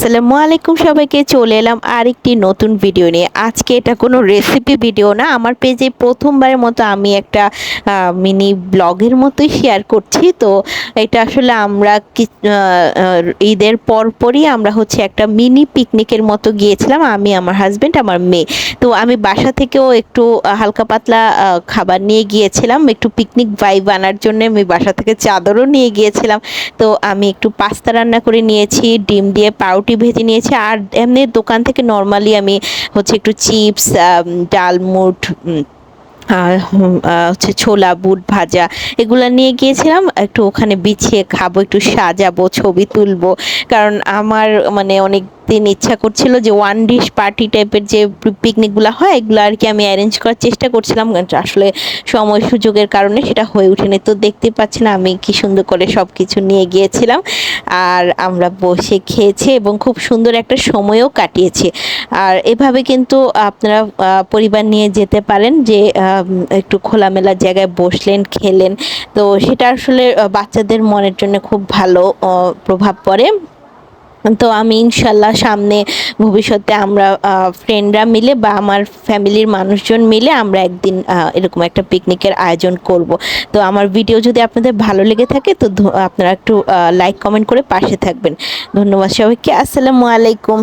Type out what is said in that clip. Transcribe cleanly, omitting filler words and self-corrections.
আসসালামু আলাইকুম সবাইকে, চলে এলাম আরেকটি নতুন ভিডিও নিয়ে। আজকে এটা কোনো রেসিপি ভিডিও না, আমার পেজে প্রথমবারের মতো আমি একটা মিনি ব্লগের মতোই শেয়ার করছি। তো এটা আসলে আমরা ঈদের পরপরই আমরা হচ্ছে একটা মিনি পিকনিকের মতো গিয়েছিলাম, আমি, আমার হাজব্যান্ড, আমার মেয়ে। তো আমি বাসা থেকেও একটু হালকা পাতলা খাবার নিয়ে গিয়েছিলাম, একটু পিকনিক ভাইব আনার জন্য আমি বাসা থেকে চাদরও নিয়ে গিয়েছিলাম। তো আমি একটু পাস্তা রান্না করে নিয়েছি, ডিম দিয়ে পাউরুটি ভেজে নিয়েছি, আর এমনি দোকান থেকে নর্মালি আমি হচ্ছে একটু চিপস, ডালমুট, আর হচ্ছে ছোলা বুট ভাজা এগুলো নিয়ে গিয়েছিলাম। একটু ওখানে বিছিয়ে খাবো, একটু সাজাবো, ছবি তুলবো। কারণ আমার মানে অনেক দিন ইচ্ছা করছিল যে ওয়ান ডিশ পার্টি টাইপের যে পিকনিকগুলো হয় এগুলো আর কি আমি অ্যারেঞ্জ করার চেষ্টা করছিলাম, কিন্তু আসলে সময় সুযোগের কারণে সেটা হয়ে ওঠেনি। তো দেখতে পাচ্ছেন আমি কি সুন্দর করে সব কিছু নিয়ে গিয়েছিলাম, আর আমরা বসে খেয়েছি এবং খুব সুন্দর একটা সময়ও কাটিয়েছি। আর এভাবে কিন্তু আপনারা পরিবার নিয়ে যেতে পারেন, যে একটু খোলামেলা জায়গায় বসলেন, খেলেন। তো সেটা আসলে বাচ্চাদের মনের জন্য খুব ভালো প্রভাব পড়ে। তো আমি ইনশাল্লাহ সামনে ভবিষ্যতে আমরা ফ্রেন্ডরা মিলে বা আমার ফ্যামিলির মানুষজন মিলে আমরা একদিন এরকম একটা পিকনিকের আয়োজন করব। তো আমার ভিডিও যদি আপনাদের ভালো লেগে থাকে তো আপনারা একটু লাইক কমেন্ট করে পাশে থাকবেন। ধন্যবাদ সবাইকে। আসসালামু আলাইকুম।